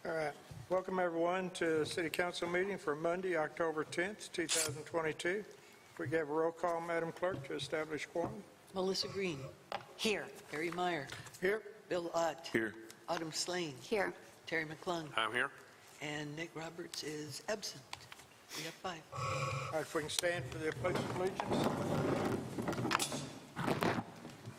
All right. Welcome, everyone, to the City Council meeting for Monday, October 10th, 2022. If we could have a roll call, Madam Clerk, to establish quorum. Melissa Green. Here. Harry Meyer. Here. Bill Ott. Here. Autumn Slane. Here. Terry McClung. I'm here. And Nick Roberts is absent. We have 5. All right, if we can stand for the Pledge of Allegiance.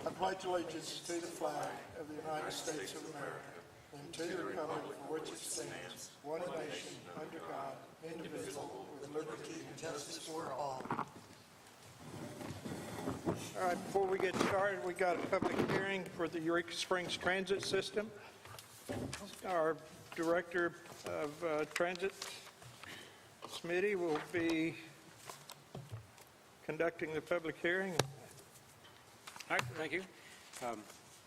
I pledge allegiance to the flag of the United States of America and to the republic for which it stands, one nation, under God, indivisible, with liberty and justice for all. All right, before we get started, we got a public hearing for the Eureka Springs Transit System. Our Director of Transit, Smitty, will be conducting the public hearing. All right, thank you.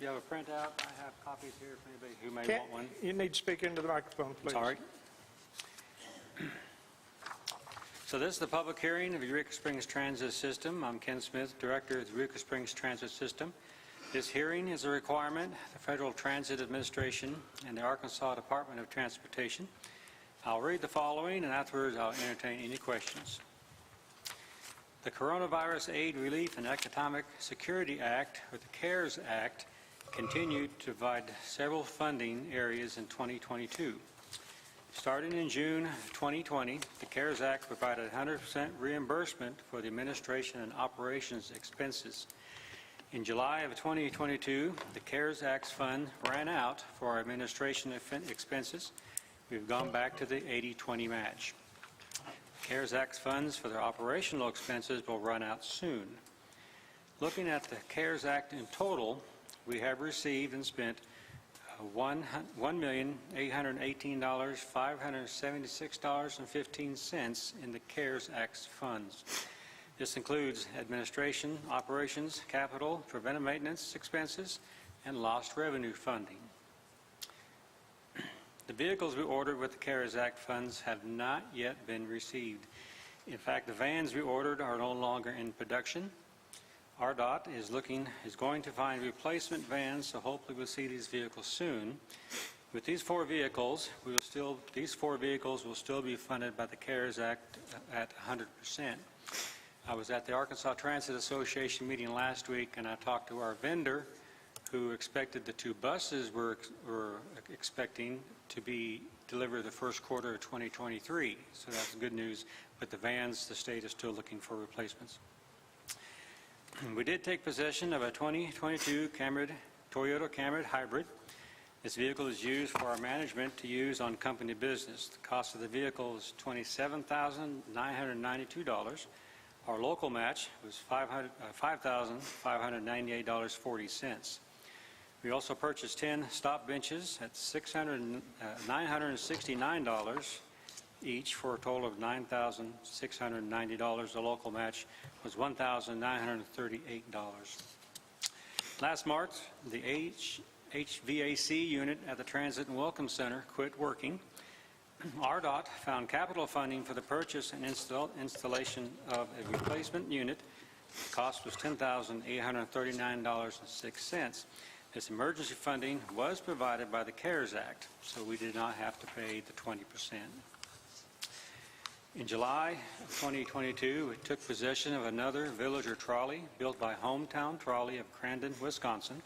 You have a printout. I have copies here for anybody who may want one. You need to speak into the microphone, please. Sorry. So this is the public hearing of the Eureka Springs Transit System. I'm Ken Smith, Director of the Eureka Springs Transit System. This hearing is a requirement of the Federal Transit Administration and the Arkansas Department of Transportation. I'll read the following, and afterwards I'll entertain any questions. The Coronavirus Aid, Relief, and Economic Security Act, or the CARES Act, continued to provide several funding areas in 2022. Starting in June 2020, the CARES Act provided 100% reimbursement for the administration and operations expenses. In July of 2022, the CARES Act fund ran out for our administration expenses. We've gone back to the 80-20 match. CARES Act funds for their operational expenses will run out soon. Looking at the CARES Act in total, we have received and spent $1,818,576.15 in the CARES Act funds. This includes administration, operations, capital, preventive maintenance expenses, and lost revenue funding. The vehicles we ordered with the CARES Act funds have not yet been received. In fact, the vans we ordered are no longer in production. RDOT is going to find replacement vans, so hopefully we'll see these vehicles soon. With these 4 vehicles, these 4 vehicles will still be funded by the CARES Act at 100%. I was at the Arkansas Transit Association meeting last week, and I talked to our vendor, who expected the 2 buses were expecting to be delivered the first quarter of 2023. So that's good news. But the vans, the state is still looking for replacements. We did take possession of a 2022 Toyota Camry Hybrid. This vehicle is used for our management to use on company business. The cost of the vehicle is $27,992. Our local match was $5,598.40. We also purchased 10 stop benches at $969 each for a total of $9,690. The local match was $1,938. Last March, the HVAC unit at the Transit and Welcome Center quit working. RDOT found capital funding for the purchase and installation of a replacement unit. The cost was $10,839.06. This emergency funding was provided by the CARES Act, so we did not have to pay the 20%. In July of 2022, we took possession of another Villager trolley built by Hometown Trolley of Crandon, Wisconsin.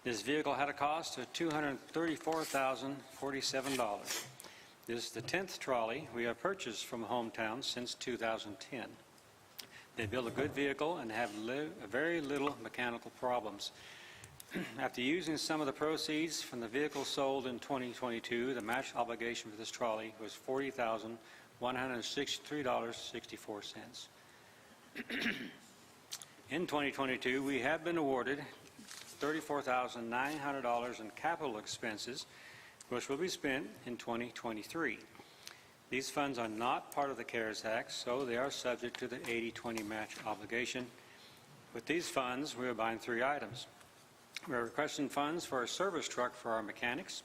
This vehicle had a cost of $234,047. This is the 10th trolley we have purchased from Hometown since 2010. They build a good vehicle and have very little mechanical problems. After using some of the proceeds from the vehicle sold in 2022, the match obligation for this trolley was $40,163.64. In 2022, we have been awarded $34,900 in capital expenses, which will be spent in 2023. These funds are not part of the CARES Act, so they are subject to the 80-20 match obligation. With these funds, we are buying 3 items. We are requesting funds for a service truck for our mechanics.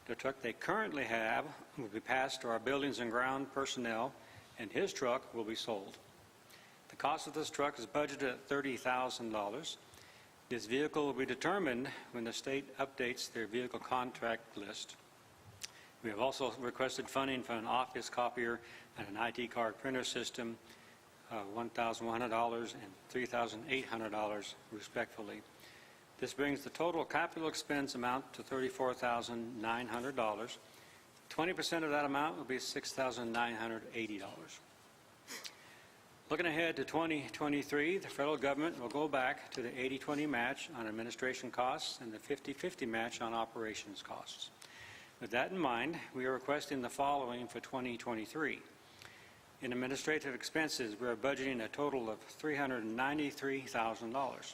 The truck they currently have will be passed to our buildings and ground personnel, and his truck will be sold. The cost of this truck is budgeted at $30,000. This vehicle will be determined when the state updates their vehicle contract list. We have also requested funding for an office copier and an ID card printer system, $1,100 and $3,800 respectively. This brings the total capital expense amount to $34,900. 20% of that amount will be $6,980. Looking ahead to 2023, the federal government will go back to the 80-20 match on administration costs and the 50-50 match on operations costs. With that in mind, we are requesting the following for 2023. In administrative expenses, we are budgeting a total of $393,000.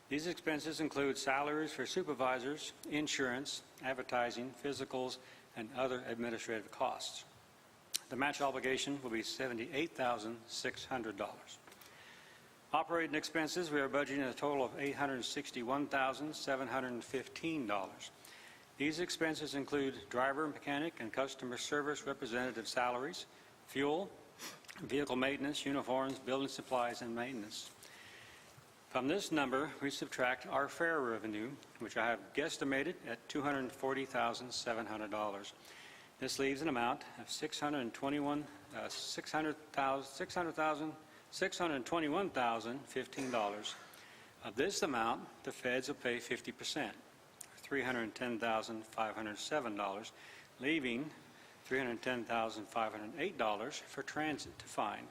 These expenses include salaries for supervisors, insurance, advertising, physicals, and other administrative costs. The match obligation will be $78,600. Operating expenses, we are budgeting a total of $861,715. These expenses include driver, mechanic, and customer service representative salaries, fuel, vehicle maintenance, uniforms, building supplies, and maintenance. From this number, we subtract our fare revenue, which I have guesstimated at $240,700. This leaves an amount of $621,015. Of this amount, the feds will pay 50%, $310,507, leaving $310,508 for transit to find.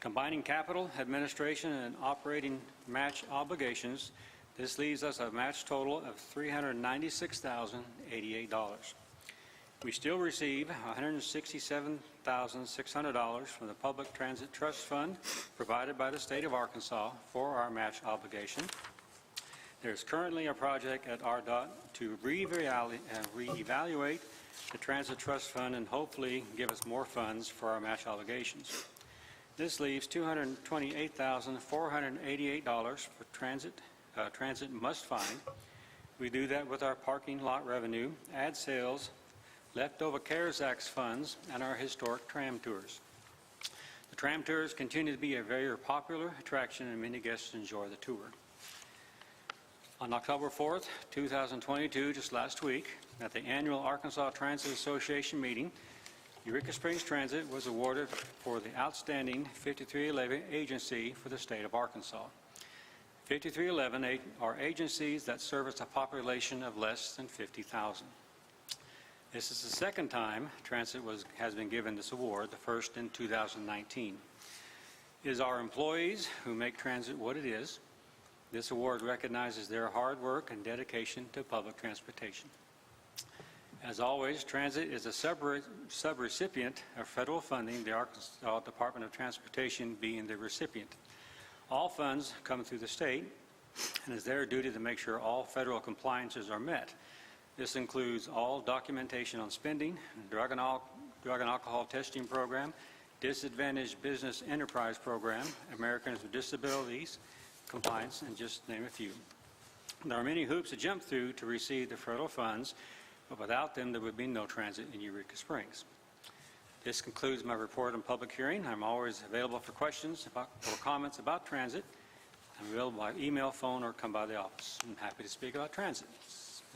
Combining capital, administration, and operating match obligations, this leaves us a match total of $396,088. We still receive $167,600 from the Public Transit Trust Fund provided by the state of Arkansas for our match obligation. There is currently a project at RDOT to reevaluate the Transit Trust Fund and hopefully give us more funds for our match obligations. This leaves $228,488 for transit. Transit must find. We do that with our parking lot revenue, ad sales, leftover CARES Act funds, and our historic tram tours. The tram tours continue to be a very popular attraction, and many guests enjoy the tour. On October 4th, 2022, just last week, at the annual Arkansas Transit Association meeting, Eureka Springs Transit was awarded for the outstanding 5311 agency for the state of Arkansas. 5311 are agencies that service a population of less than 50,000. This is the second time Transit has been given this award, the first in 2019. It is our employees who make Transit what it is. This award recognizes their hard work and dedication to public transportation. As always, Transit is a subrecipient of federal funding, the Arkansas Department of Transportation being the recipient. All funds come through the state, and it's their duty to make sure all federal compliances are met. This includes all documentation on spending, drug and alcohol testing program, disadvantaged business enterprise program, Americans with Disabilities compliance, and just name a few. There are many hoops to jump through to receive the federal funds, but without them, there would be no transit in Eureka Springs. This concludes my report on public hearing. I'm always available for questions or comments about transit. I'm available by email, phone, or come by the office. I'm happy to speak about transit,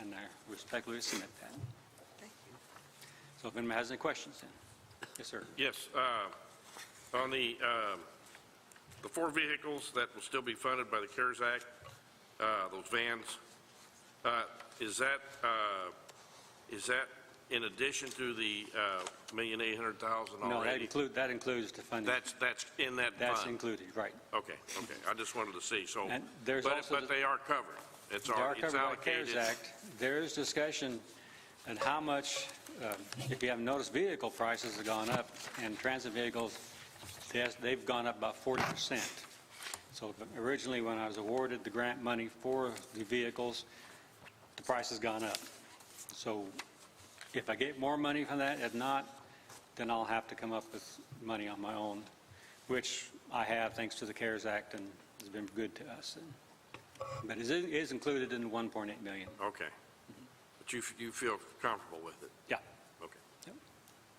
and I respectfully submit that. Thank you. So if anyone has any questions, then. Yes, sir. Yes. On the 4 vehicles that will still be funded by the CARES Act, those vans, is that in addition to the $1,800,000 No, already? that includes the funding. That's in that fund? That's included, right. Okay. I just wanted to see. So, And there's also but they are covered. They are covered by the CARES Act. There is discussion on how much, if you haven't noticed, vehicle prices have gone up, and transit vehicles, they've gone up about 40%. So originally, when I was awarded the grant money for the vehicles, the price has gone up. So if I get more money from that, if not, then I'll have to come up with money on my own, which I have thanks to the CARES Act, and has been good to us. But it is included in the $1.8 million. Okay. But you feel comfortable with it? Yeah. Okay. Yep.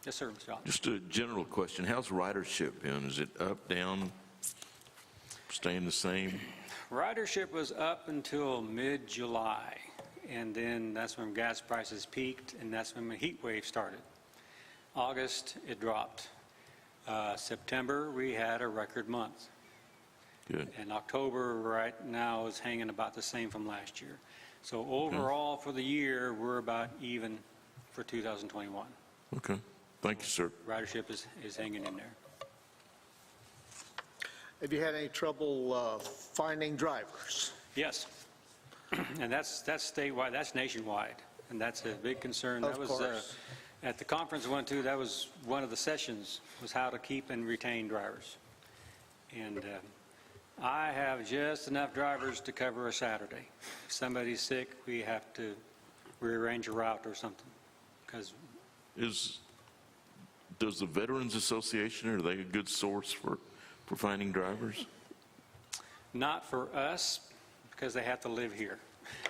Yes, sir, Mr. Allen. Just a general question. How's ridership been? Is it up, down, staying the same? Ridership was up until mid-July, and then that's when gas prices peaked, and that's when the heat wave started. August, it dropped. September, we had a record month. Good. And October right now is hanging about the same from last year. So overall, for the year, we're about even for 2021. Okay. Thank you, sir. Ridership is hanging in there. Have you had any trouble finding drivers? Yes. And that's statewide, that's nationwide, and that's a big concern. Of That was course. at the conference I went to, that was one of the sessions, was how to keep and retain drivers. And I have just enough drivers to cover a Saturday. If somebody's sick, we have to rearrange a route or something, because Does the Veterans Association, are they a good source for finding drivers? not for us, because they have to live here.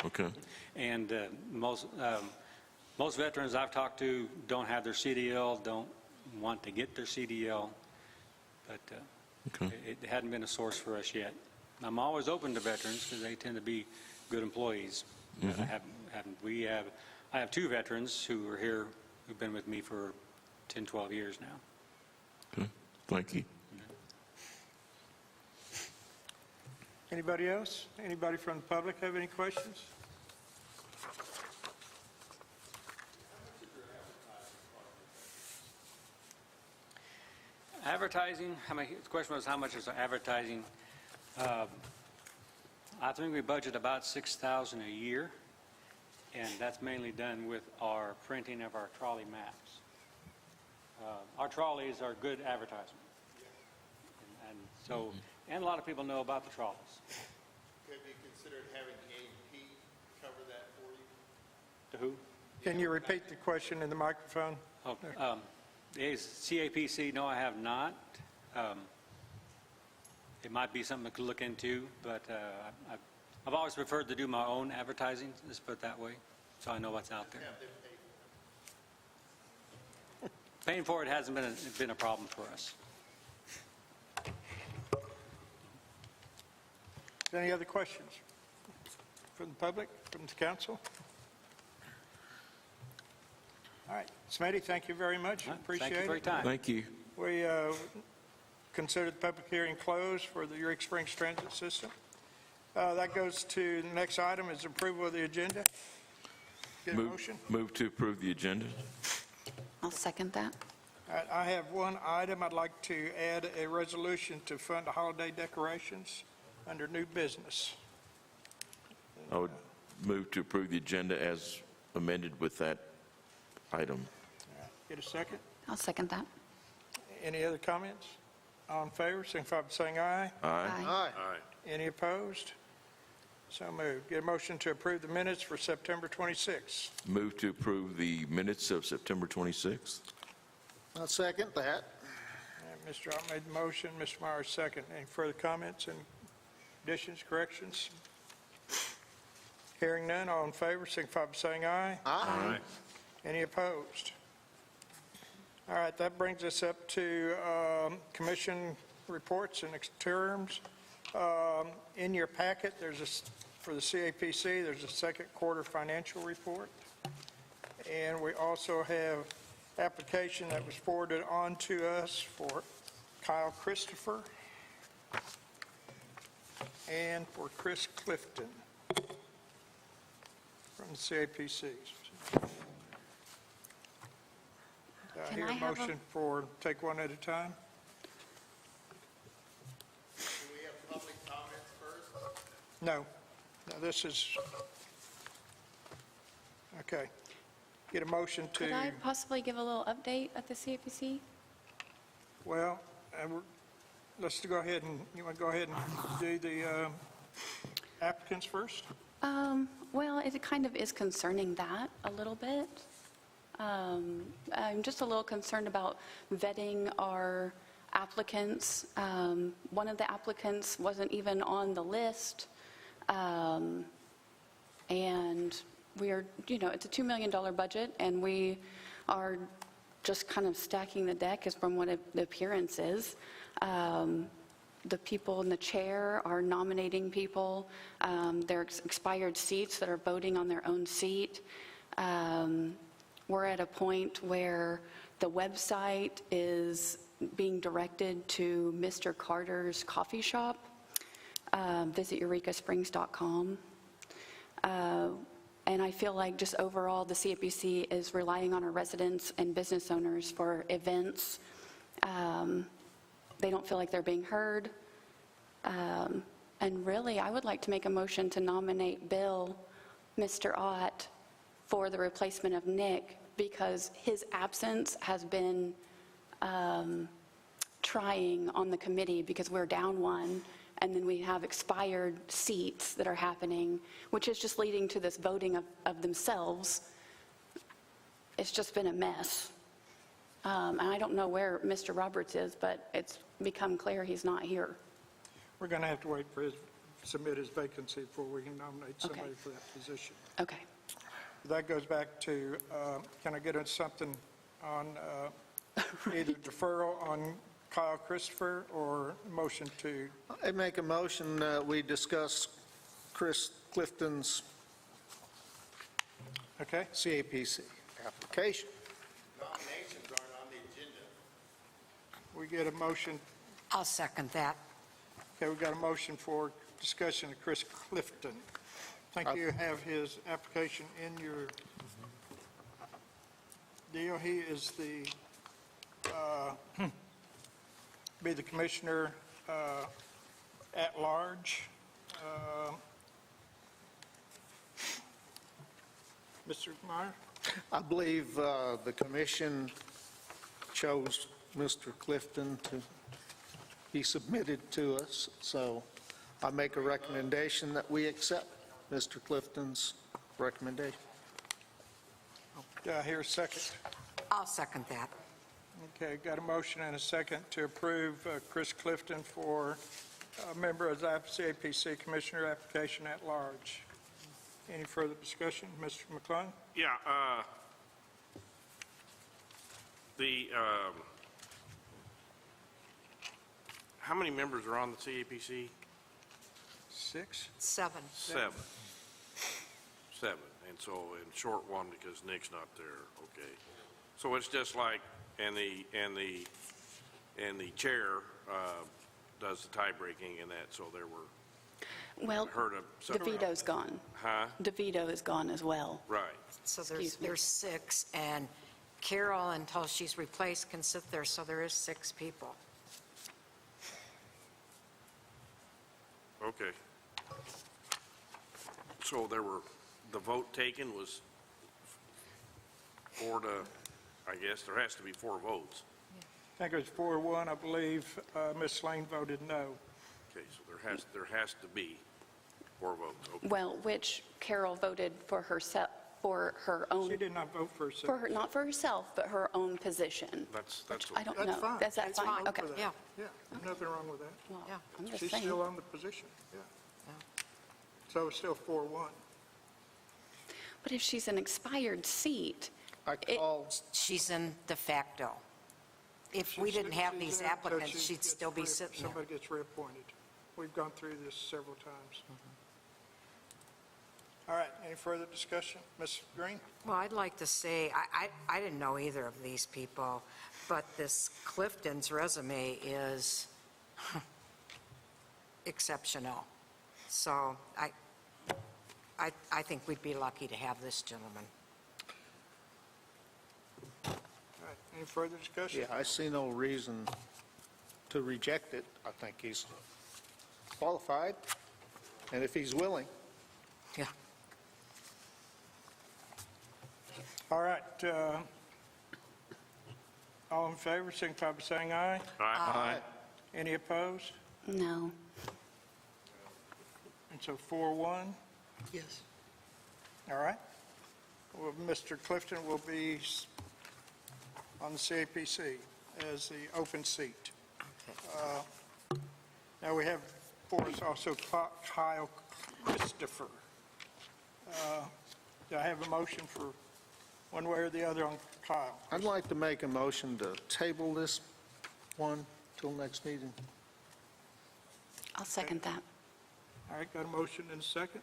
Okay. And most veterans I've talked to don't have their CDL, don't want to get their CDL, but Okay. it hadn't been a source for us yet. I'm always open to veterans because they tend to be good employees. But I have 2 veterans who are here, who've been with me for 10, 12 years now. Okay. Thank you. Anybody else? Anybody from the public have any questions? Advertising, the question was how much is advertising? I think we budget about $6,000 a year, and that's mainly done with our printing of our trolley maps. Our trolleys are good advertisement. And so, and a lot of people know about the trolleys. Have you considered having AEP cover that for you? To who? Can you repeat the question in the microphone? Oh, is CAPC, no, I have not. It might be something to look into, but I've always preferred to do my own advertising, let's put it that way, so I know what's out there. Paying for it hasn't been a problem for us. Any other questions from the public, from the council? All right, Smitty, thank you very much. Appreciate it. Thank you for your time. Thank you. We consider the public hearing closed for the Eureka Springs Transit System. That goes to the next item is approval of the agenda. Get a motion? Move to approve the agenda. I'll second that. All right, I have one item. I'd like to add a resolution to fund the holiday decorations under new business. I would move to approve the agenda as amended with that item. Get a second? I'll second that. Any other comments? All in favor, signify by saying aye. Aye. Aye. All right. Any opposed? So moved. Get a motion to approve the minutes for September 26th. Move to approve the minutes of September 26th. I'll second that. And Mr. Ott made the motion, Mr. Myers second. Any further comments and additions, corrections? Hearing none, all in favor, signify by saying aye. Aye. Any opposed? All right, that brings us up to commission reports and terms. In your packet, for the CAPC, there's a second quarter financial report. And we also have application that was forwarded on to us for Kyle Christopher and for Chris Clifton from the CAPC. I Can hear I a have a- motion for take one at a time? Do we have public comments first? No. No, this is, okay. Get a motion to, Could I possibly give a little update at the CAPC? well, let's go ahead and, you want to go ahead and do the applicants first? Well, it kind of is concerning that a little bit. I'm just a little concerned about vetting our applicants. One of the applicants wasn't even on the list. And we are, it's a $2 million budget, and we are just kind of stacking the deck as from what the appearance is. the people in the chair are nominating people. There are expired seats that are voting on their own seat. We're at a point where the website is being directed to Mr. Carter's coffee shop. Visit eurekasprings.com. And I feel like just overall, the CAPC is relying on our residents and business owners for events. They don't feel like they're being heard. And really, I would like to make a motion to nominate Bill, Mr. Ott, for the replacement of Nick, because his absence has been trying on the committee, because we're down one, and then we have expired seats that are happening, which is just leading to this voting of themselves. It's just been a mess. And I don't know where Mr. Roberts is, but it's become clear he's not here. We're going to have to wait for his, submit his vacancy before we can nominate somebody Okay. for that position. Okay. That goes back to, can I get into something on either deferral on Kyle Christopher or motion to, I make a motion that we discuss Chris Clifton's okay? CAPC application. Nominations aren't on the agenda. We get a motion, I'll second that. okay, we got a motion for discussion of Chris Clifton. I think you have his application in your deal. He is the, be the commissioner at large. Mr. Meyer? I believe the commission chose Mr. Clifton to be submitted to us, so I make a recommendation that we accept Mr. Clifton's recommendation. Do I hear a second? I'll second that. Okay, got a motion and a second to approve Chris Clifton for a member of the CAPC Commissioner application at large. Any further discussion? Mr. McClung? Yeah, the, how many members are on the CAPC? 6? 7. Seven. And so, in short one, because Nick's not there, okay. So it's just like, and the chair does the tie breaking and that, so there were, Well, heard of. DeVito's gone. Huh? DeVito is gone as well. Right. So Excuse me. there's 6, and Carol, until she's replaced, can sit there, so there is 6 people. Okay. So there were, the vote taken was 4 to, I guess, there has to be 4 votes. I think it was 4-1, I believe. Ms. Lane voted no. Okay, so there has to be 4 votes. Okay. Well, which Carol voted for herself, for her own, She did not vote for for herself. her, not for herself, but her own position. That's Which okay. I don't That's know. fine. Is that That's fine? fine. Okay. For that. Yeah. Yeah, nothing wrong with that. Well, Yeah. I'm just She's saying. still on the position, yeah. So it's still 4-1. But if she's an expired seat, I It- call, She's in de facto. If we didn't have these applicants, she'd still be sitting there. Somebody gets reappointed. We've gone through this several times. All right, any further discussion? Ms. Green? Well, I'd like to say, I didn't know either of these people, but this Clifton's resume is exceptional. So I think we'd be lucky to have this gentleman. All right, any further discussion? yeah, I see no reason to reject it. I think he's qualified, and if he's willing. Yeah. All right, all in favor, signify by saying aye. Aye. Any opposed? no. And so 4-1, Yes. all right. Well, Mr. Clifton will be on the CAPC as the open seat. Now, we have for us also Kyle Christopher. Do I have a motion for one way or the other on Kyle? I'd like to make a motion to table this one till next meeting. I'll second that. All right, got a motion and a second.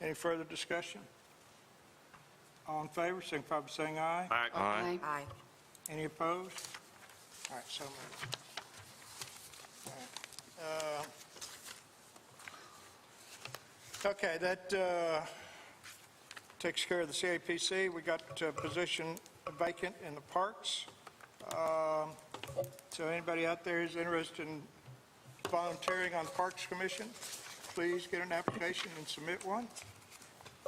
Any further discussion? All in favor, signify by saying aye. Aye. Aye. Aye. Any opposed? All right, so moved. All right. Okay, that takes care of the CAPC. We got a position vacant in the parks. So anybody out there who's interested in volunteering on the Parks Commission, please get an application and submit one.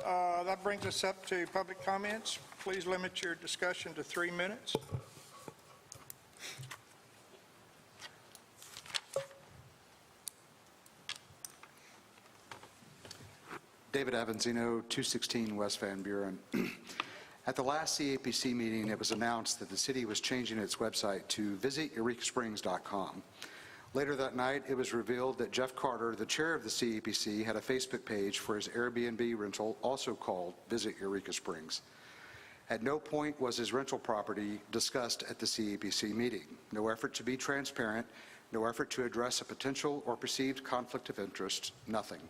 That brings us up to public comments. Please limit your discussion to 3 minutes. David Avanzino, 216 West Van Buren. At the last CAPC meeting, it was announced that the city was changing its website to visiteurekasprings.com. Later that night, it was revealed that Jeff Carter, the chair of the CAPC, had a Facebook page for his Airbnb rental, also called Visit Eureka Springs. At no point was his rental property discussed at the CAPC meeting. No effort to be transparent, no effort to address a potential or perceived conflict of interest, nothing.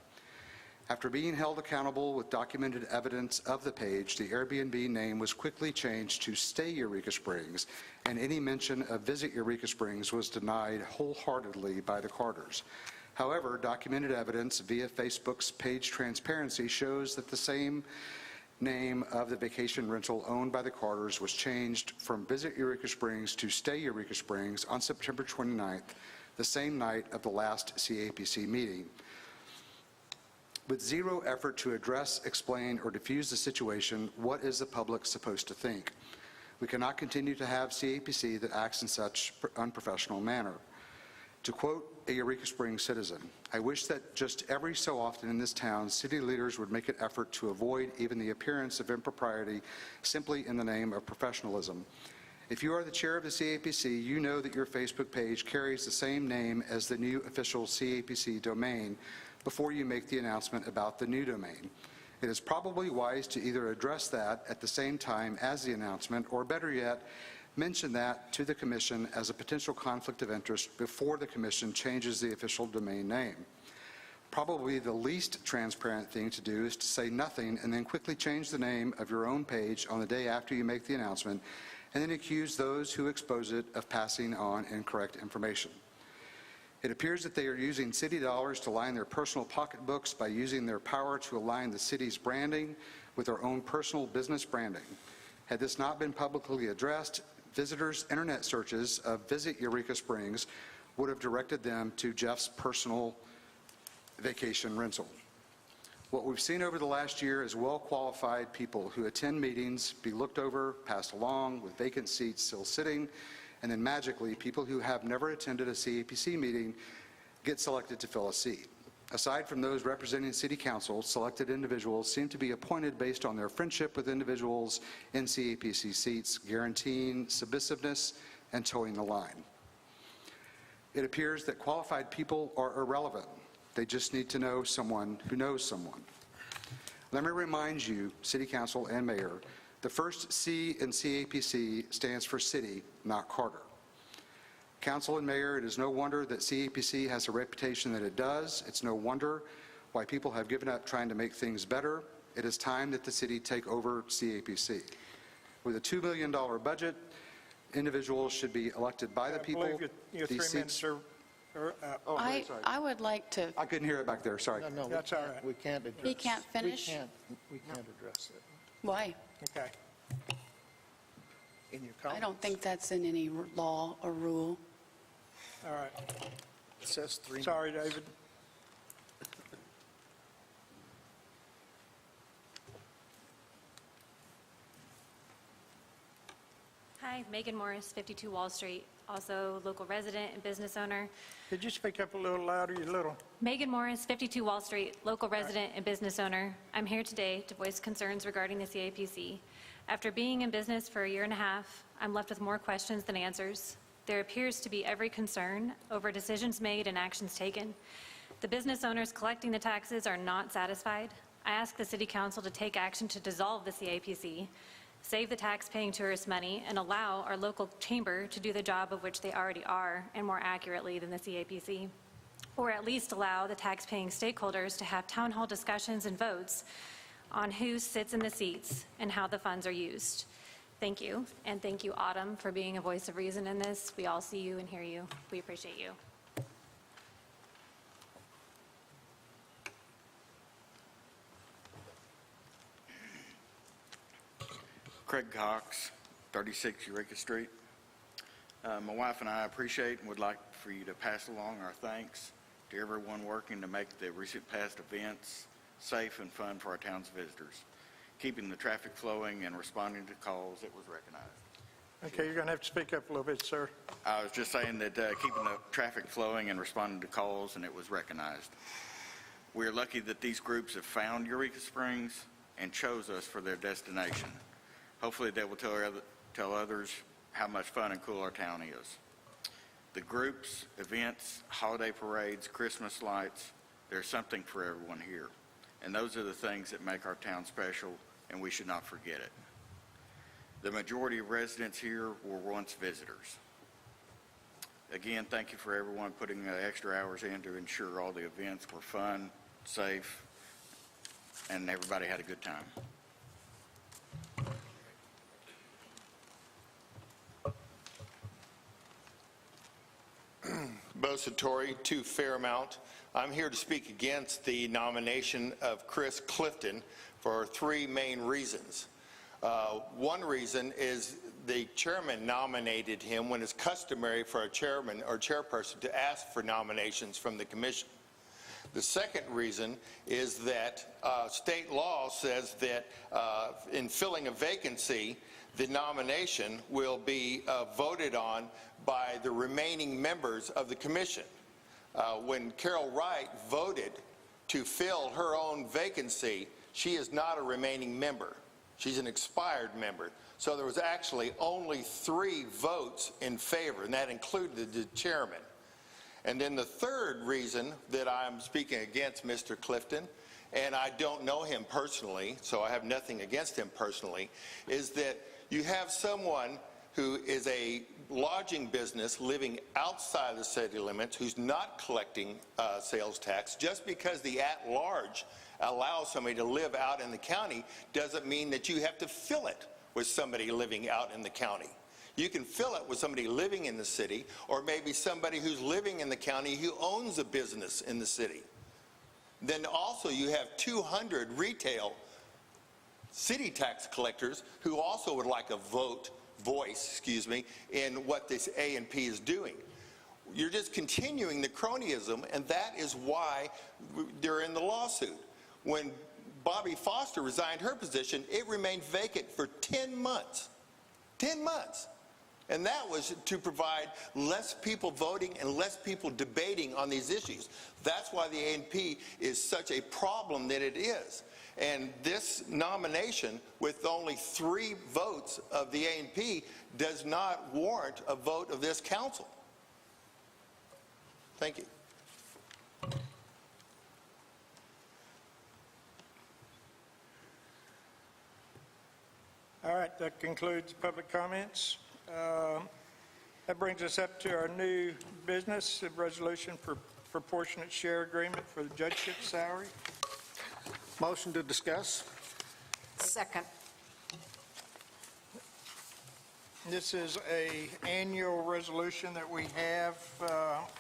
After being held accountable with documented evidence of the page, the Airbnb name was quickly changed to Stay Eureka Springs, and any mention of Visit Eureka Springs was denied wholeheartedly by the Carters. However, documented evidence via Facebook's page transparency shows that the same name of the vacation rental owned by the Carters was changed from Visit Eureka Springs to Stay Eureka Springs on September 29th, the same night of the last CAPC meeting. With zero effort to address, explain, or diffuse the situation, what is the public supposed to think? We cannot continue to have CAPC that acts in such unprofessional manner. To quote a Eureka Springs citizen, I wish that just every so often in this town, city leaders would make an effort to avoid even the appearance of impropriety simply in the name of professionalism. If you are the chair of the CAPC, you know that your Facebook page carries the same name as the new official CAPC domain before you make the announcement about the new domain. It is probably wise to either address that at the same time as the announcement, or better yet, mention that to the Commission as a potential conflict of interest before the Commission changes the official domain name. Probably the least transparent thing to do is to say nothing and then quickly change the name of your own page on the day after you make the announcement, and then accuse those who expose it of passing on incorrect information. It appears that they are using city dollars to line their personal pocketbooks by using their power to align the city's branding with their own personal business branding. Had this not been publicly addressed, visitors' internet searches of Visit Eureka Springs would have directed them to Jeff's personal vacation rental. What we've seen over the last year is well-qualified people who attend meetings, be looked over, passed along, with vacant seats still sitting, and then magically, people who have never attended a CAPC meeting get selected to fill a seat. Aside from those representing City Council, selected individuals seem to be appointed based on their friendship with individuals in CAPC seats, guaranteeing submissiveness and towing the line. It appears that qualified people are irrelevant. They just need to know someone who knows someone. Let me remind you, City Council and Mayor, the first C in CAPC stands for City, not Carter. Council and Mayor, it is no wonder that CAPC has a reputation that it does. It's no wonder why people have given up trying to make things better. It is time that the city take over CAPC. With a $2 million budget, individuals should be elected by the people. I believe your 3 These minutes seats- are Oh, I sorry. I would like to, I couldn't hear it back there, sorry. No, That's all right. we can't address. He can't finish? We can't address it. why? Okay. In your I comments. don't think that's in any law or rule. All right. It says 3 minutes. Sorry, David. Hi, Megan Morris, 52 Wall Street, also local resident and business owner. Could you speak up a little louder, you little? Megan Morris, 52 Wall Street, local resident and business owner. I'm here today to voice concerns regarding the CAPC. After being in business for a year and a half, I'm left with more questions than answers. There appears to be every concern over decisions made and actions taken. The business owners collecting the taxes are not satisfied. I ask the City Council to take action to dissolve the CAPC, save the tax-paying tourist money, and allow our local chamber to do the job of which they already are, and more accurately than the CAPC. or at least allow the tax-paying stakeholders to have town hall discussions and votes on who sits in the seats and how the funds are used. Thank you, and thank you, Autumn, for being a voice of reason in this. We all see you and hear you. We appreciate you. Craig Cox, 36 Eureka Street. My wife and I appreciate and would like for you to pass along our thanks to everyone working to make the recent past events safe and fun for our town's visitors, keeping the traffic flowing and responding to calls that was recognized. Okay, you're going to have to speak up a little bit, sir. I was just saying that keeping the traffic flowing and responding to calls, and it was recognized. We are lucky that these groups have found Eureka Springs and chose us for their destination. Hopefully they will tell others how much fun and cool our town is. The groups, events, holiday parades, Christmas lights, there's something for everyone here. And those are the things that make our town special, and we should not forget it. The majority of residents here were once visitors. Again, thank you for everyone putting extra hours in to ensure all the events were fun, safe, and everybody had a good time. Bo Satori, 2 Fairmount. I'm here to speak against the nomination of Chris Clifton for 3 main reasons. One reason is the chairman nominated him when it's customary for a chairman or chairperson to ask for nominations from the commission. The second reason is that state law says that in filling a vacancy, the nomination will be voted on by the remaining members of the commission. When Carol Wright voted to fill her own vacancy, she is not a remaining member. She's an expired member. So there was actually only 3 votes in favor, and that included the chairman. And then the third reason that I'm speaking against Mr. Clifton, and I don't know him personally, so I have nothing against him personally, is that you have someone who is a lodging business living outside the city limits who's not collecting sales tax. Just because the at-large allows somebody to live out in the county doesn't mean that you have to fill it with somebody living out in the county. You can fill it with somebody living in the city, or maybe somebody who's living in the county who owns a business in the city. Then also you have 200 retail city tax collectors who also would like a voice in what this A&P is doing. You're just continuing the cronyism, and that is why they're in the lawsuit. When Bobby Foster resigned her position, it remained vacant for 10 months. 10 months. And that was to provide less people voting and less people debating on these issues. That's why the A&P is such a problem that it is. And this nomination, with only 3 votes of the A&P, does not warrant a vote of this council. Thank you. All right, that concludes public comments. That brings us up to our new business, a resolution for proportionate share agreement for the judgeship salary. Motion to discuss? Second. This is a annual resolution that we have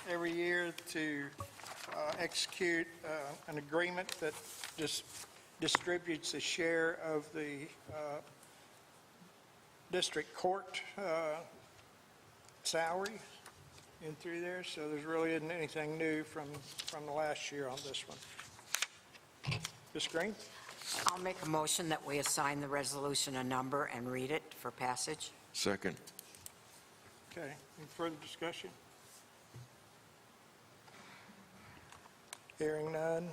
every year to execute an agreement that just distributes a share of the district court salary in through there. So there's really isn't anything new from the last year on this one. Ms. Green? I'll make a motion that we assign the resolution a number and read it for passage. Second. Okay, any further discussion? Hearing none.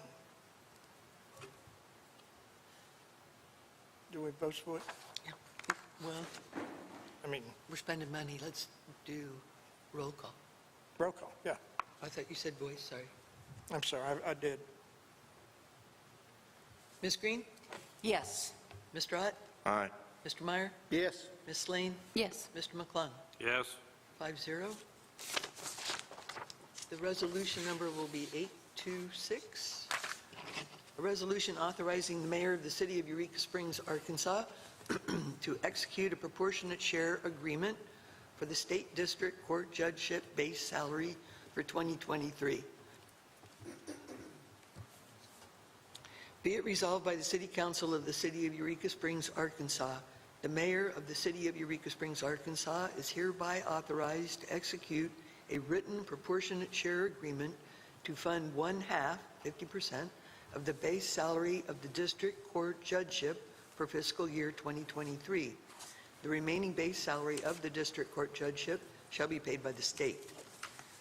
Do we vote for it? Yeah. Well, I mean, we're spending money. Let's do roll call. roll call, yeah. I thought you said voice, sorry. I'm sorry, I did. Ms. Green? Yes. Mr. Ott? Aye. Mr. Meyer? Yes. Ms. Slane? Yes. Mr. McClung? Yes. 5-0. The resolution number will be 826. A resolution authorizing the mayor of the city of Eureka Springs, Arkansas, to execute a proportionate share agreement for the state district court judgeship base salary for 2023. Be it resolved by the City Council of the City of Eureka Springs, Arkansas, the mayor of the City of Eureka Springs, Arkansas is hereby authorized to execute a written proportionate share agreement to fund 1/2, 50%, of the base salary of the district court judgeship for fiscal year 2023. The remaining base salary of the district court judgeship shall be paid by the state.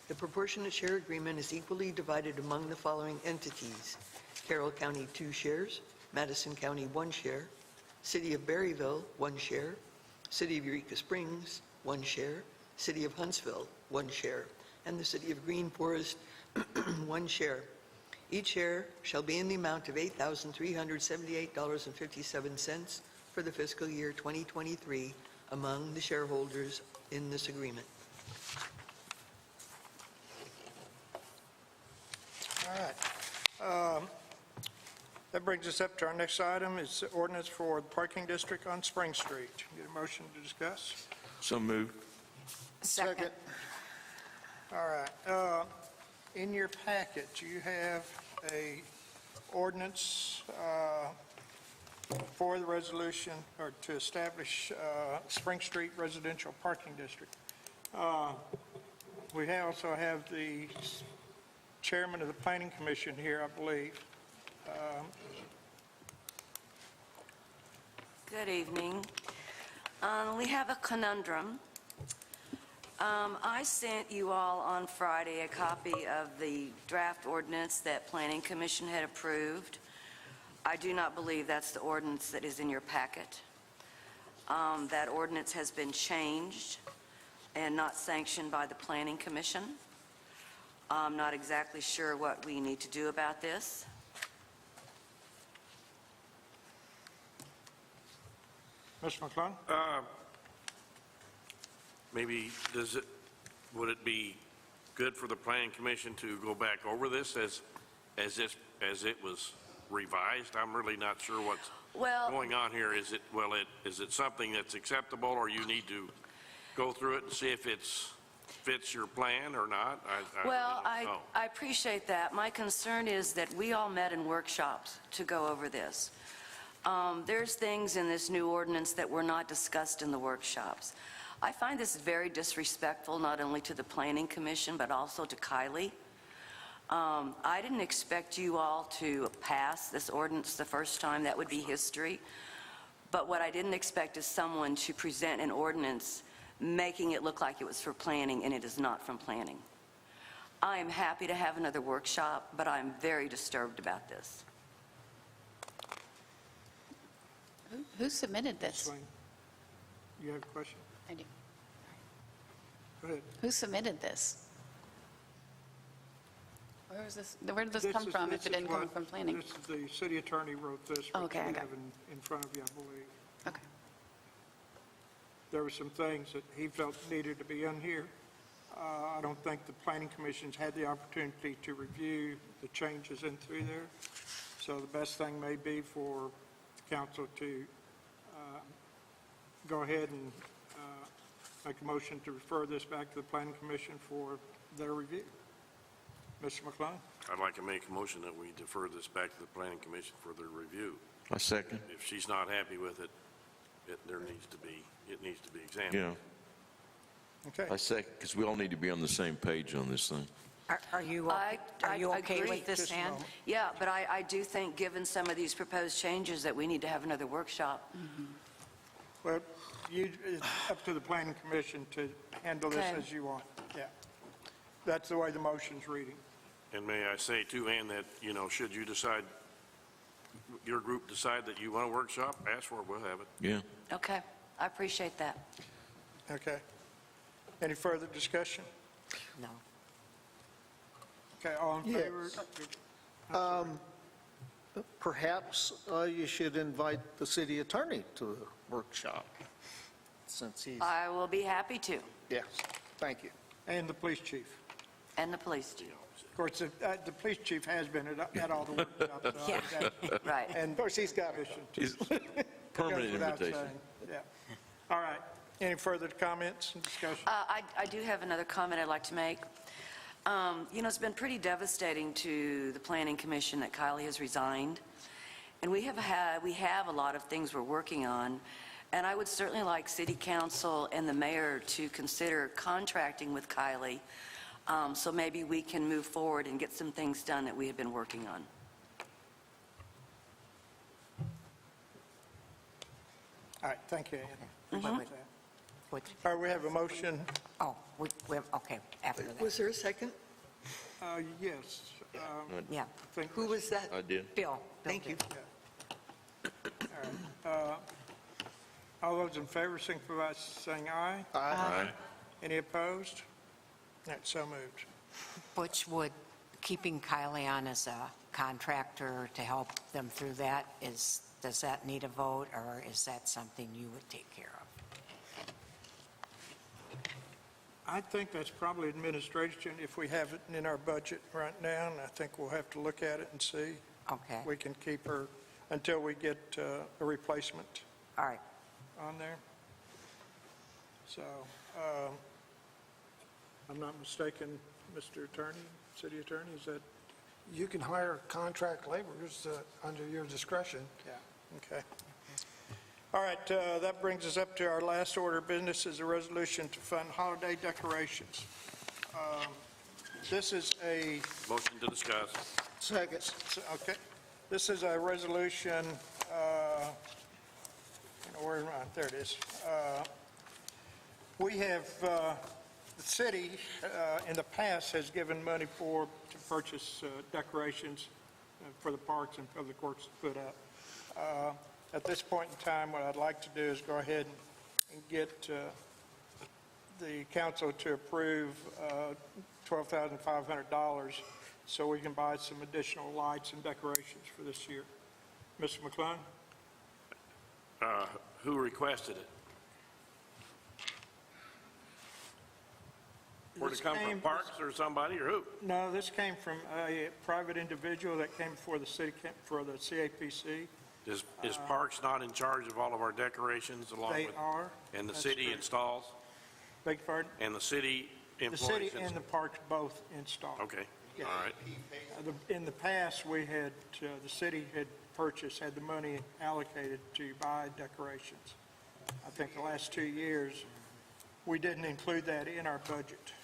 The proportionate share agreement is equally divided among the following entities: Carroll County, 2 shares; Madison County, 1 share; City of Berryville, 1 share; City of Eureka Springs, 1 share; City of Huntsville, 1 share; and the City of Green Forest, 1 share. Each share shall be in the amount of $8,378.57 for the fiscal year 2023 among the shareholders in this agreement. All right. That brings us up to our next item, is ordinance for the parking district on Spring Street. Get a motion to discuss? So moved. Second. All right. In your packet, you have a ordinance for the resolution, or to establish Spring Street Residential Parking District. We also have the chairman of the Planning Commission here, I believe. Good evening. We have a conundrum. I sent you all on Friday a copy of the draft ordinance that Planning Commission had approved. I do not believe that's the ordinance that is in your packet. That ordinance has been changed and not sanctioned by the Planning Commission. I'm not exactly sure what we need to do about this. Mr. McClung? Maybe, would it be good for the planning commission to go back over this as it was revised? I'm really not sure what's going on here. Is it something that's acceptable, or you need to go through it and see if fits your plan or not? I appreciate that. My concern is that we all met in workshops to go over this. There's things in this new ordinance that were not discussed in the workshops. I find this very disrespectful, not only to the Planning Commission, but also to Kylie. I didn't expect you all to pass this ordinance the first time. That would be history. But what I didn't expect is someone to present an ordinance making it look like it was for planning, and it is not from planning. I am happy to have another workshop, but I'm very disturbed about this. Who submitted this? Swain, you have a question? I do. Go ahead. Who submitted this? Where did this come from if it didn't come from planning? This is the city attorney wrote this, which Okay, I you got have in front of you, I believe. Okay. There were some things that he felt needed to be in here. I don't think the planning commission's had the opportunity to review the changes in through there. So the best thing may be for the council to go ahead and make a motion to refer this back to the planning commission for their review. Mr. McClung? I'd like to make a motion that we defer this back to the planning commission for their review. I second. If she's not happy with it, it needs to be examined. Yeah, Okay. I second, because we all need to be on the same page on this thing. Are you I okay agree. with this, Just a Ann? moment. Yeah, but I do think, given some of these proposed changes, that we need to have another workshop. Well, it's up to the planning commission to handle this Okay. as you want. Yeah. That's the way the motion's reading. And may I say too, Ann, that, should you decide, your group decide that you want a workshop, ask for it, we'll have it. Yeah. Okay, I appreciate that. Okay. Any further discussion? No. Okay, all in Yes. favor? Perhaps you should invite the city attorney to the workshop, since he's, I will be happy to. yes, thank you. And the police chief. And the police chief. Of course, the police chief has been at all the workshops. so Yeah, that- right. And Of course, he's got it. It's permanent without invitation. saying, yeah. All right. Any further comments and discussion? I do have another comment I'd like to make. It's been pretty devastating to the Planning Commission that Kylie has resigned, and we have a lot of things we're working on, and I would certainly like City Council and the mayor to consider contracting with Kylie, so maybe we can move forward and get some things done that we have been working on. All right, thank you, Ann. Appreciate that. Which, All right, we have a motion. okay, after that. Was there a second? Yes. Yeah, I think Who was that? I did. Bill. Thank you. all those in favor, signify by saying aye. Aye. Any opposed? That's so moved. Butch, would keeping Kylie on as a contractor to help them through that, does that need a vote, or is that something you would take care of? I think that's probably administration if we have it in our budget right now, and I think we'll have to look at it and see. Okay, We can keep her until we get a replacement all right. on there. So, I'm not mistaken, Mr. Attorney, City Attorney, is that? You can hire contract laborers under your discretion. Yeah. Okay. All right, that brings us up to our last order of business is a resolution to fund holiday decorations. This is a, Motion to discuss. Second. okay, this is a resolution, where am I? There it is. We have, the city in the past has given money to purchase decorations for the parks and public works to put up. At this point in time, what I'd like to do is go ahead and get the council to approve $12,500 so we can buy some additional lights and decorations for this year. Mr. McClung? Who requested it? Where'd it come from, Parks or somebody, or who? No, this came from a private individual that came before the city, for the CAPC. Is Parks not in charge of all of our decorations along with? They are. And the That's city correct. installs? Beg your pardon? And the city The employs? city and the parks both install. Okay, Yeah. all right. In the past, we had, the city had had the money allocated to buy decorations. I think the last 2 years, we didn't include that in our budget.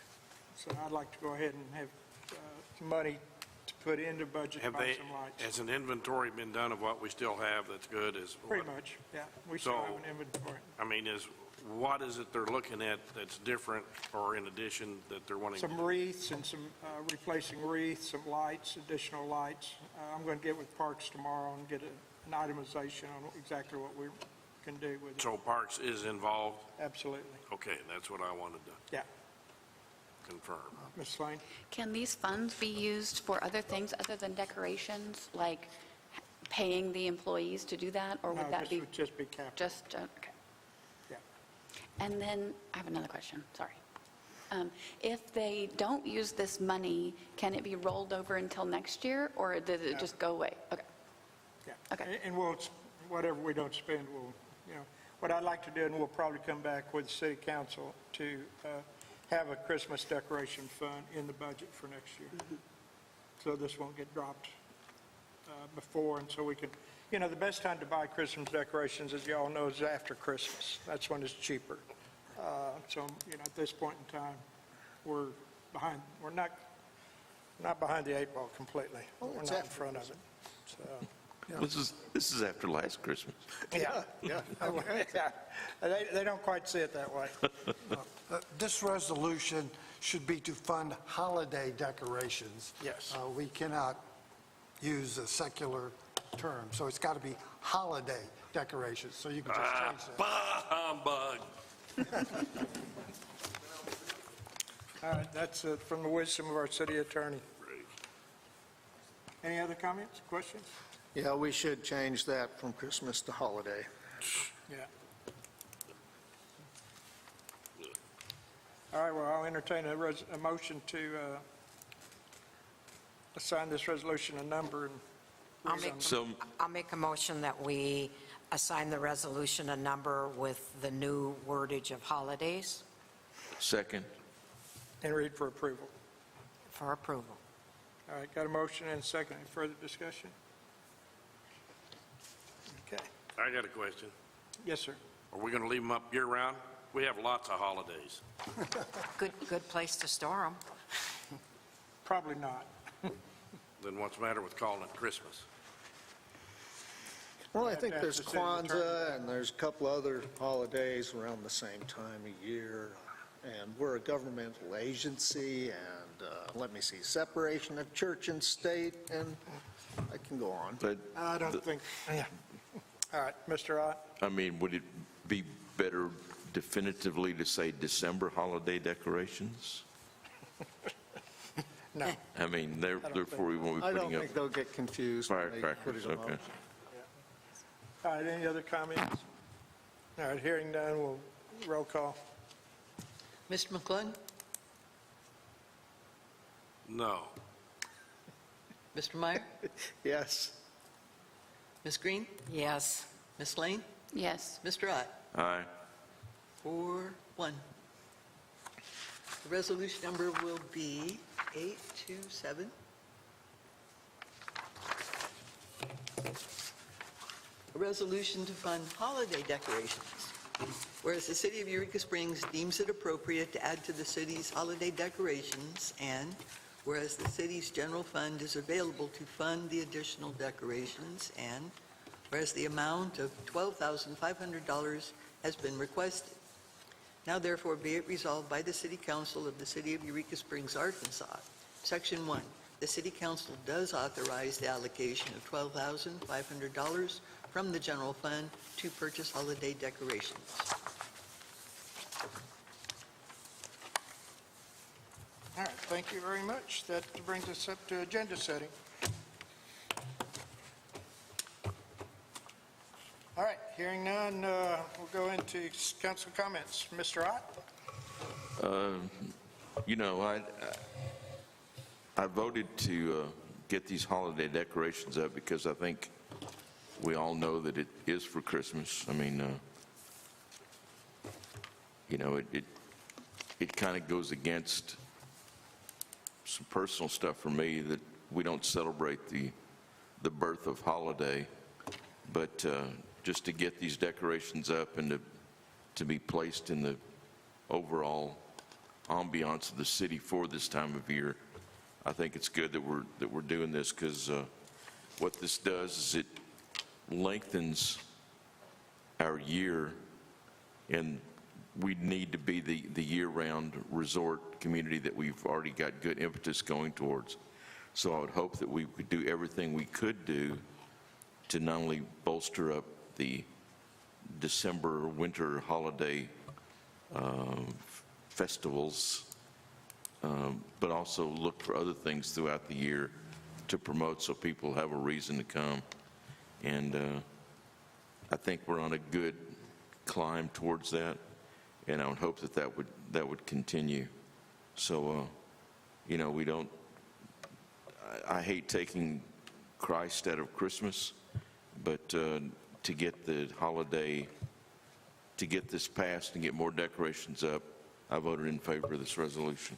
So I'd like to go ahead and have some money to put into budget to Have buy they, some lights. has an inventory been done of what we still have that's good? Pretty much, yeah. We still So- have an inventory. I mean, what is it they're looking at that's different or in addition that they're wanting? Some wreaths and some replacing wreaths, some lights, additional lights. I'm going to get with Parks tomorrow and get an itemization on exactly what we can do with it. So Parks is involved? Absolutely. Okay, that's what I wanted to Yeah. confirm. Ms. Slane? Can these funds be used for other things other than decorations, like paying the employees to do that? Or would No, that this be would just be capital. just, okay. Yeah. And then, I have another question, sorry. If they don't use this money, can it be rolled over until next year, or did it just go away? Okay. Yeah. Okay. And we'll, whatever we don't spend, we'll, what I'd like to do, and we'll probably come back with the city council to have a Christmas decoration fund in the budget for next year. So this won't get dropped before, and so we can, the best time to buy Christmas decorations, as you all know, is after Christmas. That's when it's cheaper. So, at this point in time, we're not behind the eight ball completely. We're it's not in after front of it. So, This is after last Christmas. yeah. Yeah. Yeah. They don't quite see it that way. This resolution should be to fund holiday decorations. Yes. We cannot use a secular term, so it's got to be holiday decorations, so you can just change that. Humbug. All right, that's from the wisdom of our city attorney. Any other comments, questions? Yeah, we should change that from Christmas to holiday. Yeah. All right, well, I'll entertain a motion to assign this resolution a number and I'll read make, on So, I'll make a motion that we assign the resolution a number with the new wordage of holidays second. and read for approval. for approval. All right, got a motion and a second. Any further discussion? Okay. I got a question. Yes, sir. Are we going to leave them up year-round? We have lots of holidays. Good place to store them. Probably not. Then what's the matter with calling it Christmas? Well, I have think to there's have the city attorney. Kwanzaa, and there's a couple other holidays around the same time of year, and we're a governmental agency, and, let me see, separation of church and state, and I can go on. But, I don't think, yeah. All right, Mr. Ott? I mean, would it be better definitively to say December holiday decorations? No. I mean, therefore we won't be I don't putting up think they'll get confused when they put firecrackers, it up. okay. All right, any other comments? All right, hearing none, we'll roll call. Mr. McClung? No. Mr. Meyer? Yes. Ms. Green? Yes. Ms. Lane? Yes. Mr. Ott? Aye. 4-1. The resolution number will be 827. A resolution to fund holiday decorations. Whereas the city of Eureka Springs deems it appropriate to add to the city's holiday decorations, and whereas the city's general fund is available to fund the additional decorations, and whereas the amount of $12,500 has been requested. Now therefore be it resolved by the City Council of the City of Eureka Springs, Arkansas. Section 1, the City Council does authorize the allocation of $12,500 from the general fund to purchase holiday decorations. All right, thank you very much. That brings us up to agenda setting. All right, hearing none, we'll go into council comments. Mr. Ott? You know, I voted to get these holiday decorations up because I think we all know that it is for Christmas. I mean, you know, it kind of goes against some personal stuff for me that we don't celebrate the birth of holiday, but just to get these decorations up and to be placed in the overall ambiance of the city for this time of year, I think it's good that we're doing this, because what this does is it lengthens our year, and we need to be the year-round resort community that we've already got good impetus going towards. So I would hope that we could do everything we could do to not only bolster up the December winter holiday festivals, but also look for other things throughout the year to promote so people have a reason to come. And I think we're on a good climb towards that, and I would hope that would continue. So, you know, I hate taking Christ out of Christmas, but to get the holiday, to get this passed and get more decorations up, I voted in favor of this resolution.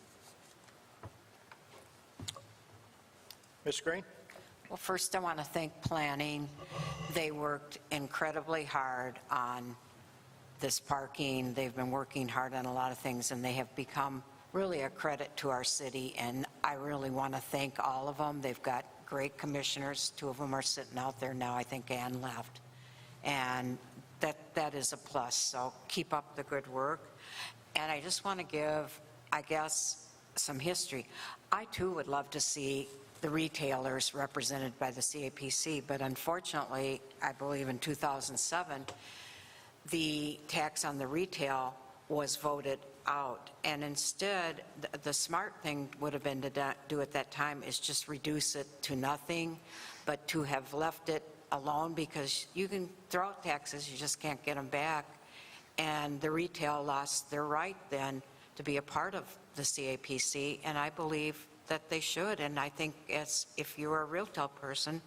Ms. Green? Well, first, I want to thank planning. They worked incredibly hard on this parking. They've been working hard on a lot of things, and they have become really a credit to our city, and I really want to thank all of them. They've got great commissioners. 2 of them are sitting out there now. I think Ann left. And that is a plus, so keep up the good work. And I just want to give, I guess, some history. I, too, would love to see the retailers represented by the CAPC, but unfortunately, I believe in 2007, the tax on the retail was voted out. And instead, the smart thing would have been to do at that time is just reduce it to nothing, but to have left it alone, because you can throw out taxes, you just can't get them back. And the retail lost their right then to be a part of the CAPC, and I believe that they should. And I think if you're a Realtel person,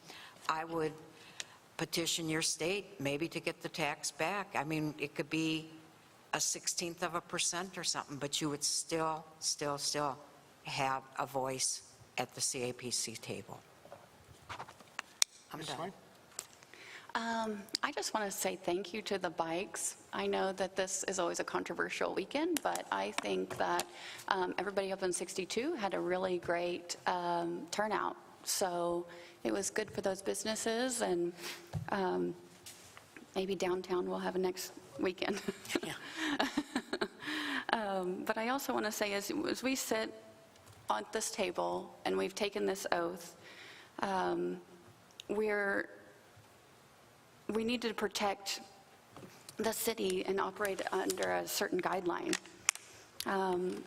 I would petition your state maybe to get the tax back. I mean, it could be a 1/16% or something, but you would still have a voice at the CAPC table. I'm done. I just want to say thank you to the bikes. I know that this is always a controversial weekend, but I think that everybody up in 62 had a really great turnout. So it was good for those businesses, and maybe downtown will have a next weekend. Yeah. But I also want to say, as we sit on this table and we've taken this oath, we need to protect the city and operate under a certain guideline.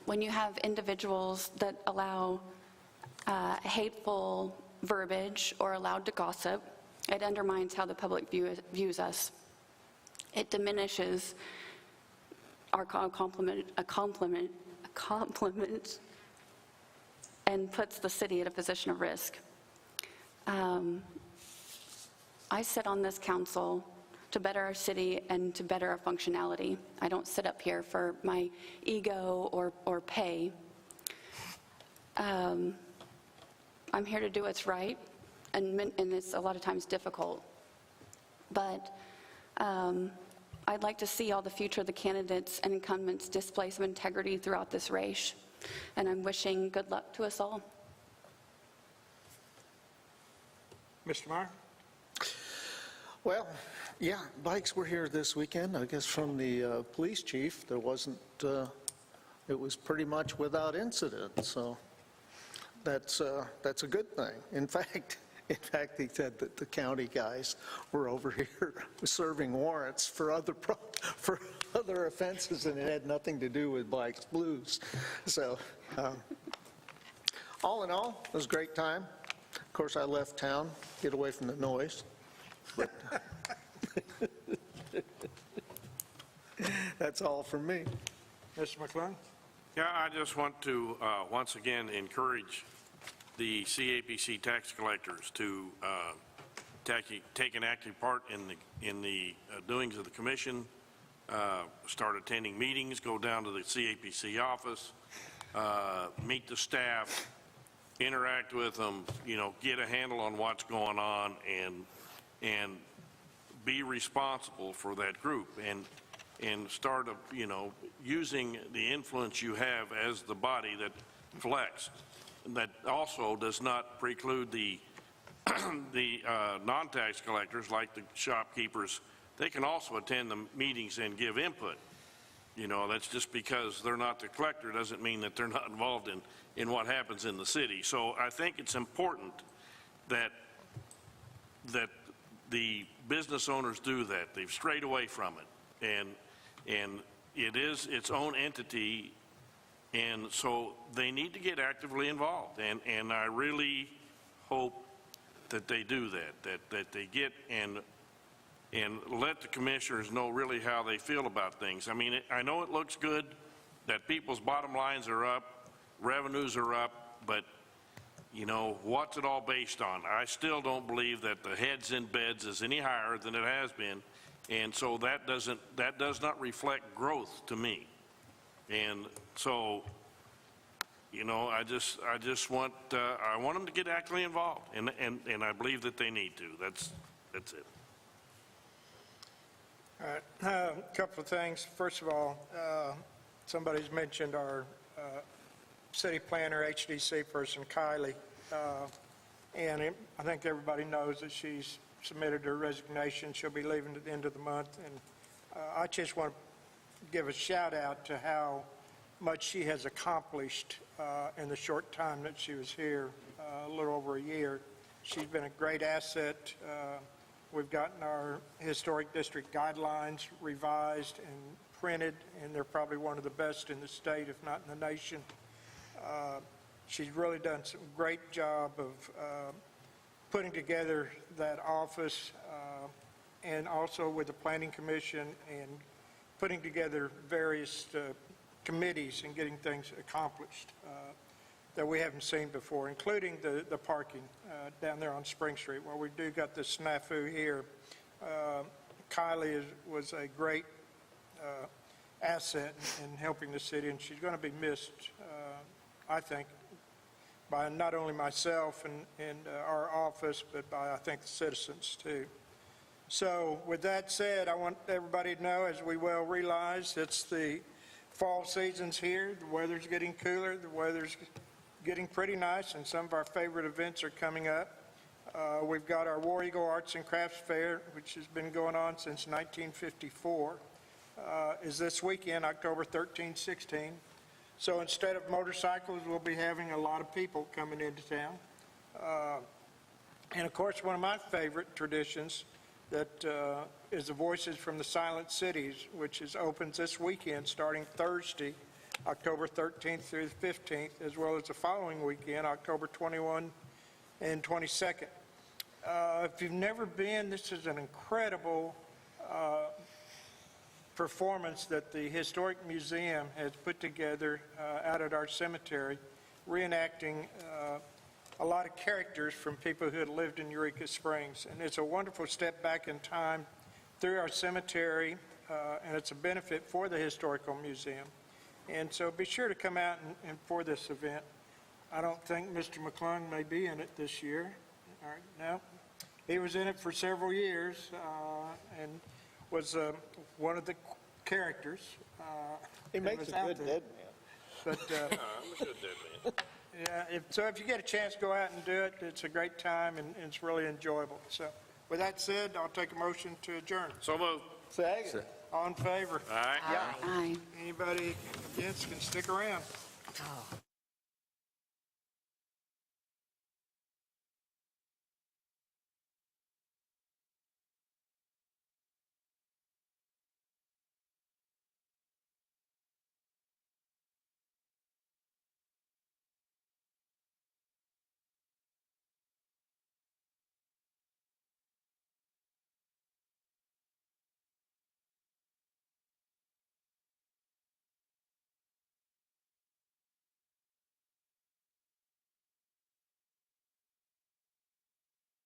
When you have individuals that allow hateful verbiage or allowed to gossip, it undermines how the public views us. It diminishes our compliment, and puts the city at a position of risk. I sit on this council to better our city and to better our functionality. I don't sit up here for my ego or pay. I'm here to do what's right, and it's a lot of times difficult. But I'd like to see all the future of the candidates and incumbents display some integrity throughout this race, and I'm wishing good luck to us all. Mr. Meyer? Well, yeah, bikes were here this weekend. I guess from the police chief, there wasn't, it was pretty much without incident, so that's a good thing. In fact, he said that the county guys were over here serving warrants for other offenses, and it had nothing to do with Bikes Blues. So, all in all, it was a great time. Of course, I left town, get away from the noise. But that's all from me. Mr. McClung? Yeah, I just want to once again encourage the CAPC tax collectors to take an active part in the doings of the commission, start attending meetings, go down to the CAPC office, meet the staff, interact with them, get a handle on what's going on, and be responsible for that group, and start using the influence you have as the body that collects. That also does not preclude the non-tax collectors, like the shopkeepers. They can also attend the meetings and give input. That's just because they're not the collector doesn't mean that they're not involved in what happens in the city. So I think it's important that the business owners do that. They've strayed away from it, and it is its own entity, and so they need to get actively involved. And I really hope that they do that they get and let the commissioners know really how they feel about things. I mean, I know it looks good that people's bottom lines are up, revenues are up, but what's it all based on? I still don't believe that the heads in beds is any higher than it has been, and so that does not reflect growth to me. And so, I just want them to get actively involved, and I believe that they need to. That's it. All right, a couple of things. First of all, somebody's mentioned our city planner, HDC person, Kylie, and I think everybody knows that she's submitted her resignation. She'll be leaving at the end of the month, and I just want to give a shout out to how much she has accomplished in the short time that she was here, a little over a year. She's been a great asset. We've gotten our historic district guidelines revised and printed, and they're probably one of the best in the state, if not in the nation. She's really done some great job of putting together that office, and also with the Planning Commission, and putting together various committees and getting things accomplished. that we haven't seen before, including the parking down there on Spring Street, where we do got this snafu here. Kylie was a great asset in helping the city, and she's going to be missed, I think, by not only myself and our office, but by, I think, the citizens, too. So with that said, I want everybody to know, as we well realize, it's the fall season's here. The weather's getting cooler. The weather's getting pretty nice, and some of our favorite events are coming up. We've got our War Eagle Arts and Crafts Fair, which has been going on since 1954, is this weekend, October 13, 16. So instead of motorcycles, we'll be having a lot of people coming into town. And of course, one of my favorite traditions that is the Voices from the Silent Cities, which opens this weekend, starting Thursday, October 13th through the 15th, as well as the following weekend, October 21 and 22nd. If you've never been, this is an incredible performance that the Historic Museum has put together out at our cemetery, reenacting a lot of characters from people who had lived in Eureka Springs. And it's a wonderful step back in time through our cemetery, and it's a benefit for the Historical Museum. And so be sure to come out and for this event. I don't think Mr. McClung may be in it this year. All right, no. He was in it for several years and was one of the characters. He makes a good dead man. But, I'm a good dead man. yeah, so if you get a chance, go out and do it. It's a great time, and it's really enjoyable. So with that said, I'll take a motion to adjourn. So moved. Second. All in favor? All right. Aye. Anybody against can stick around. Oh.